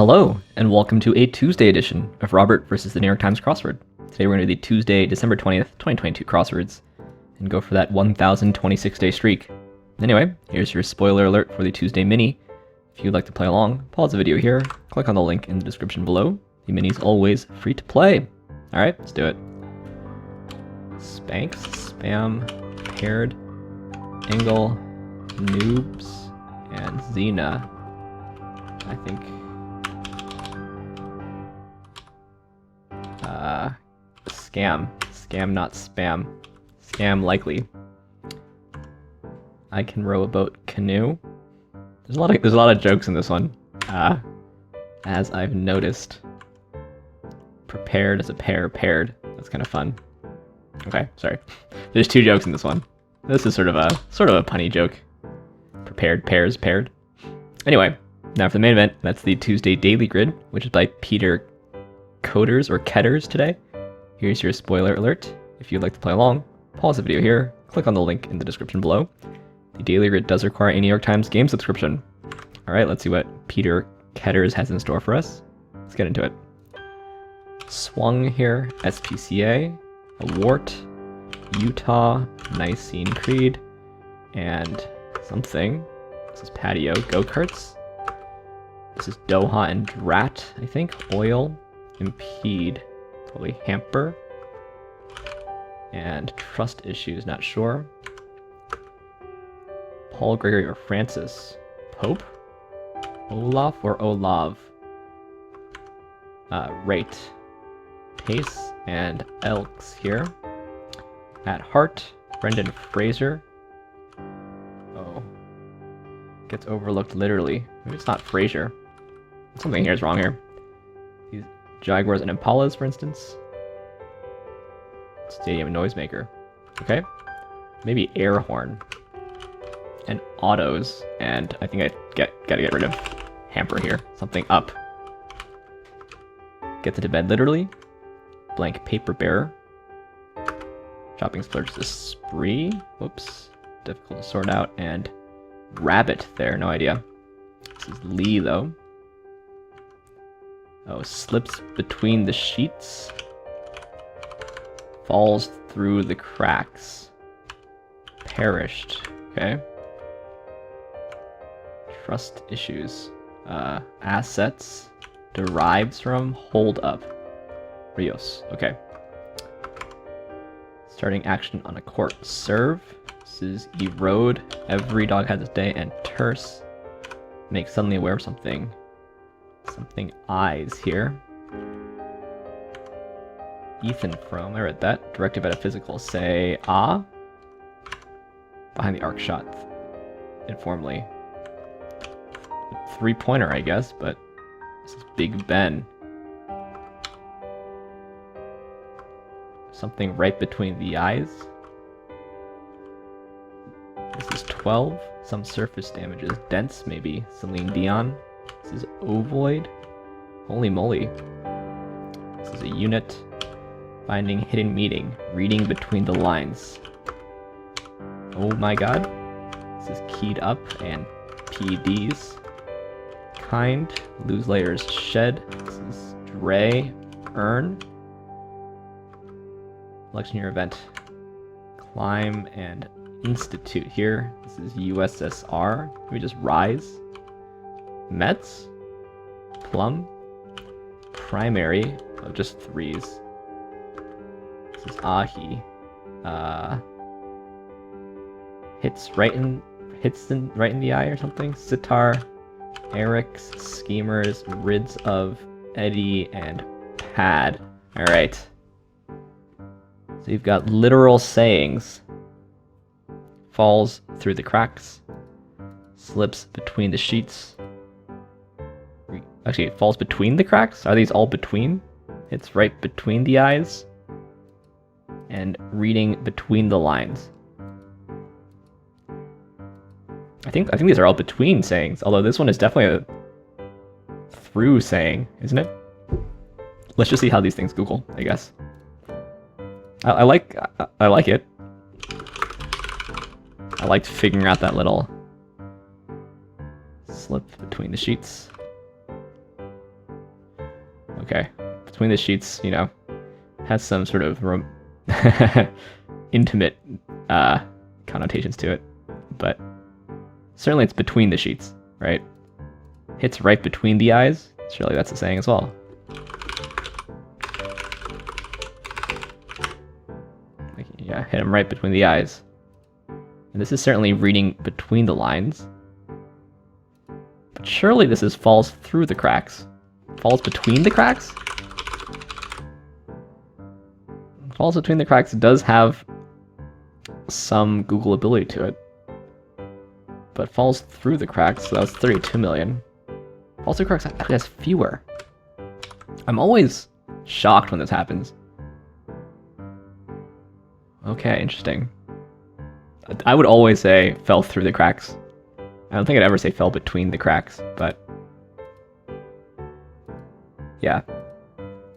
Hello, and welcome to a Tuesday edition of Robert versus the New York Times Crossword. Today we're going to do the Tuesday, December 20th, 2022 crosswords, and go for that 1,026-day streak. Anyway, here's your spoiler alert for the Tuesday mini. If you'd like to play along, pause the video here, click on the link in the description below. The mini's always free to play. Alright, let's do it. Spanx, spam, paired, angle, noobs, and Xena. I think scam, not spam. Scam likely. I can row a boat, canoe. There's a lot of jokes in this one. As I've noticed. Prepared as a pair, paired. That's kind of fun. Okay, sorry. There's two jokes in this one. This is sort of a punny joke. Prepared, pairs, paired. Anyway, now for the main event. That's the Tuesday Daily Grid, which is by Peter Koetters or Koetters today. Here's your spoiler alert. If you'd like to play along, pause the video here, click on the link in the description below. The Daily Grid does require a New York Times game subscription. Alright, let's see what Peter Koetters has in store for us. Let's get into it. Swung here, SPCA, a wart, Utah, Nicene Creed, and something. This is patio, go-karts. This is Doha and Drat, I think. Oil, impede, probably hamper. And trust issues, not sure. Paul, Gregory, or Francis. Pope? Olaf or Olav? Rate. Pace and Elks here. At heart, Brendan Fraser. Oh. Gets overlooked literally. Maybe it's not Fraser. Something here is wrong here. These Jaguars and Impalas, for instance. Stadium noisemaker. Okay. Maybe air horn. And autos. And I think I gotta get rid of hamper here. Something up. Gets into bed literally. Blank paper bearer. Shopping splurge is spree. Whoops. Difficult to sort out. And rabbit there. No idea. This is Lee though. Oh, slips between the sheets. Falls through the cracks. Perished. Okay. Trust issues. Assets. Derives from. Hold up. Rios. Okay. Starting action on a court. Serve. This is erode. Every dog has its day. And terse. Make suddenly aware of something. Something eyes here. Ethan from, I read that. Directed by a physical. Say, behind the arc shot. Informally. 3-pointer, I guess, but this is Big Ben. Something right between the eyes. This is 12. Some surface damages. Dents, maybe. Celine Dion. This is ovoid. Holy moly. This is a unit. Finding hidden meaning. Reading between the lines. Oh my god. This is keyed up and PDs. Kind. Lose layers. Shed. This is Dre. Earn. Electioneer event. Climb and institute here. This is USSR. Can we just rise? Mets. Plum. Primary. Oh, just threes. This is Ahi. Hits right in the eye or something. Sitar. Eric's. Schemers. Rids of. Eddie and Pad. Alright. So you've got literal sayings. Falls through the cracks. Slips between the sheets. Actually, it falls between the cracks? Are these all between? It's right between the eyes. And reading between the lines. I think these are all between sayings, although this one is definitely a through saying, isn't it? Let's just see how these things Google, I guess. I like it. I liked figuring out that little slip between the sheets. okay. Between the sheets, you know, has some sort of intimate connotations to it, but certainly it's between the sheets, right? Hits right between the eyes. Surely that's a saying as well. Yeah, hit him right between the eyes. And this is certainly reading between the lines. But surely this is falls through the cracks. Falls between the cracks? Falls between the cracks does have some Googleability to it. But falls through the cracks, so that was 32 million. Falls through cracks actually has fewer. I'm always shocked when this happens. Okay, interesting. I would always say fell through the cracks. I don't think I'd ever say fell between the cracks, but yeah.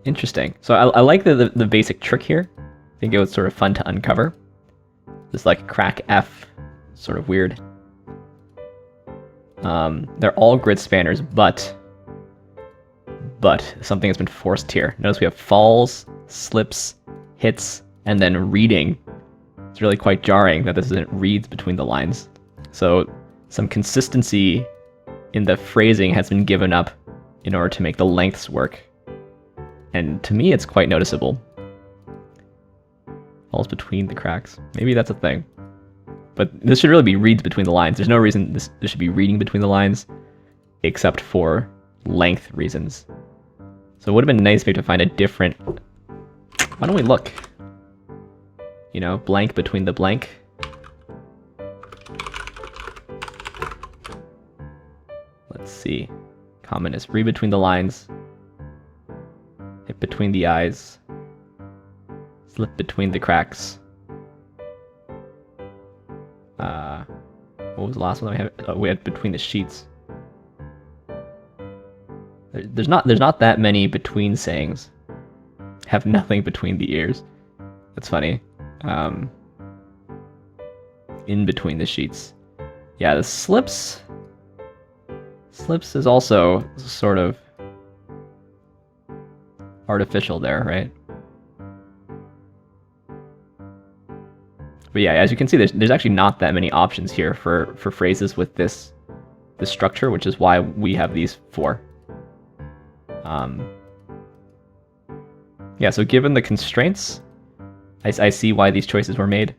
Interesting. So I like the basic trick here. I think it was sort of fun to uncover. This like crack F, sort of weird. They're all grid spanners, but something has been forced here. Notice we have falls, slips, hits, and then reading. It's really quite jarring that this isn't reads between the lines. So some consistency in the phrasing has been given up in order to make the lengths work. And to me, it's quite noticeable. Falls between the cracks. Maybe that's a thing. But this should really be reads between the lines. There's no reason this should be reading between the lines, except for length reasons. So it would have been nice maybe to find a different... Why don't we look? You know, blank between the blank. Let's see. Common is read between the lines. Hit between the eyes. Slip between the cracks. What was the last one that we had? Oh, we had between the sheets. There's not that many between sayings. Have nothing between the ears. That's funny. In between the sheets. Yeah, the slips. Slips is also sort of artificial there, right? But yeah, as you can see, there's actually not that many options here for phrases with this structure, which is why we have these 4. Yeah, so given the constraints, I see why these choices were made.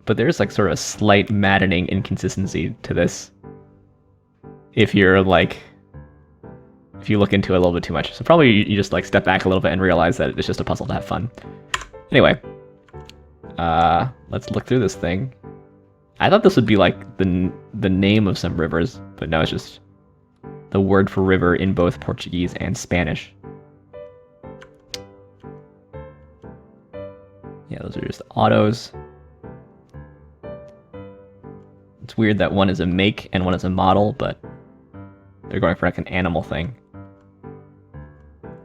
But there's like sort of a slight maddening inconsistency to this. If you look into it a little bit too much. So probably you just like step back a little bit and realize that it's just a puzzle to have fun. Anyway, let's look through this thing. I thought this would be like the name of some rivers, but no, it's just the word for river in both Portuguese and Spanish. Yeah, those are just autos. It's weird that one is a make and one is a model, but they're going for like an animal thing.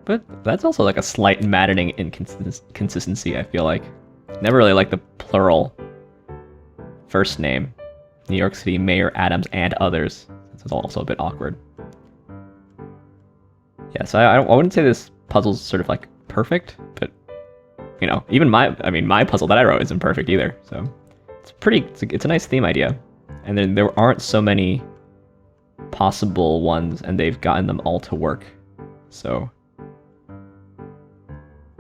But that's also like a slight maddening inconsistency, I feel like. Never really liked the plural first name. New York City Mayor Adams and others. This is also a bit awkward. Yeah, so I wouldn't say this puzzle's sort of like perfect, but you know, even my puzzle that I wrote isn't perfect either. So it's a nice theme idea. And then there aren't so many possible ones, and they've gotten them all to work. So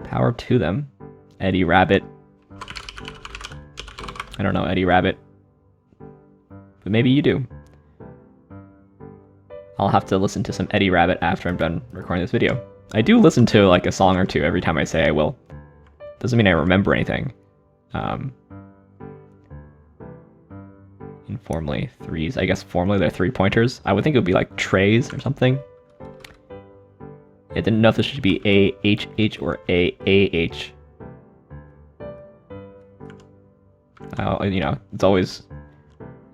power to them. Eddie Rabbit. I don't know Eddie Rabbit, but maybe you do. I'll have to listen to some Eddie Rabbit after I'm done recording this video. I do listen to like a song or two every time I say I will. Doesn't mean I remember anything. Informally, threes. I guess formally they're 3-pointers. I would think it would be like trays or something. I didn't know if this should be A-H-H or A-A-H. You know, it's always...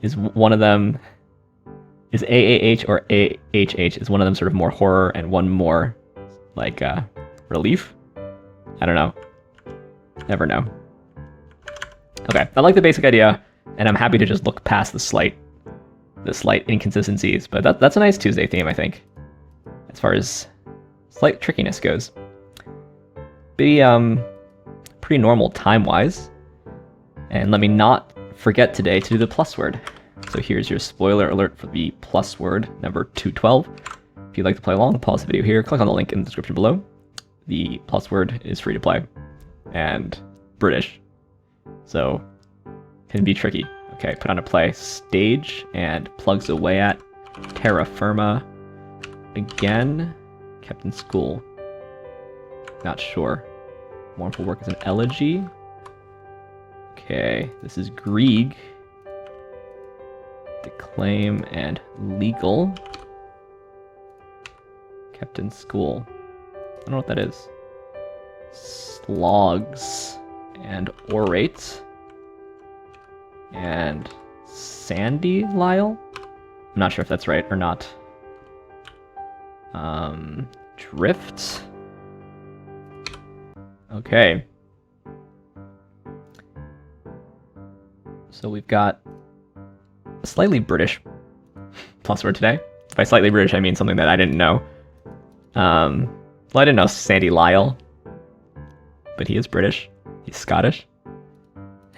Is one of them... Is A-A-H or A-H-H? Is one of them sort of more horror and one more, like, relief? I don't know. Never know. Okay, I like the basic idea, and I'm happy to just look past the slight inconsistencies, but that's a nice Tuesday theme, I think. as far as slight trickiness goes. Be pretty normal time-wise. And let me not forget today to do the plus word. So here's your spoiler alert for the plus word, number 212. If you'd like to play along, pause the video here, click on the link in the description below. The plus word is free to play, and British, so can be tricky. Okay, put on a play, stage, and plugs away at, terra firma, again, kept in school, not sure. Mournful work as an elegy. Okay, this is Grieg, declaim, and legal. Kept in school. I don't know what that is. Slogs and orate. And Sandy Lyle? I'm not sure if that's right or not. Drift. Okay. So we've got a slightly British plus word today. By slightly British, I mean something that I didn't know. Well, I didn't know Sandy Lyle, but he is British. He's Scottish.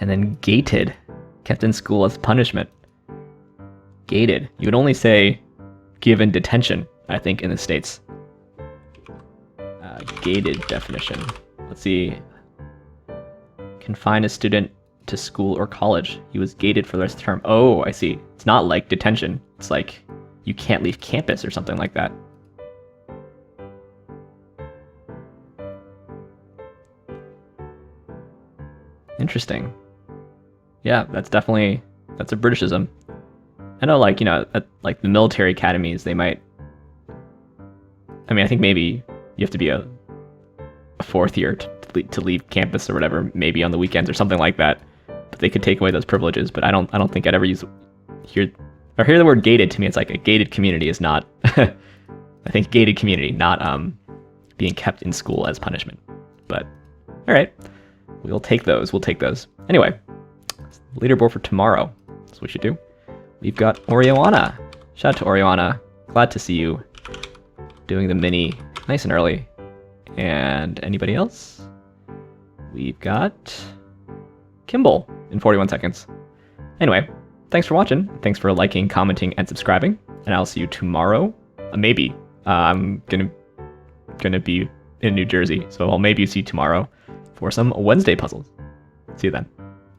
And then gated, kept in school as punishment. Gated. You would only say given detention, I think, in the States. Gated definition. Let's see. Confine a student to school or college. He was gated for the rest of the term. Oh, I see. It's not like detention. It's like you can't leave campus or something like that. Interesting. Yeah, that's a British-ism. I know, like, you know, at, like, the military academies, they might... I mean, I think maybe you have to be a fourth year to leave campus or whatever, maybe on the weekends or something like that. But they could take away those privileges, but I don't think I'd ever hear the word gated. To me, it's like a gated community is not... I think gated community, not being kept in school as punishment. But, alright. We'll take those. Anyway, leaderboard for tomorrow. That's what we should do. We've got Oriana. Shout out to Oriana. Glad to see you doing the mini nice and early. And anybody else? We've got Kimball in 41 seconds. Anyway, thanks for watching. Thanks for liking, commenting, and subscribing. And I'll see you tomorrow. Maybe. I'm gonna be in New Jersey, so I'll maybe see you tomorrow for some Wednesday puzzles. See you then.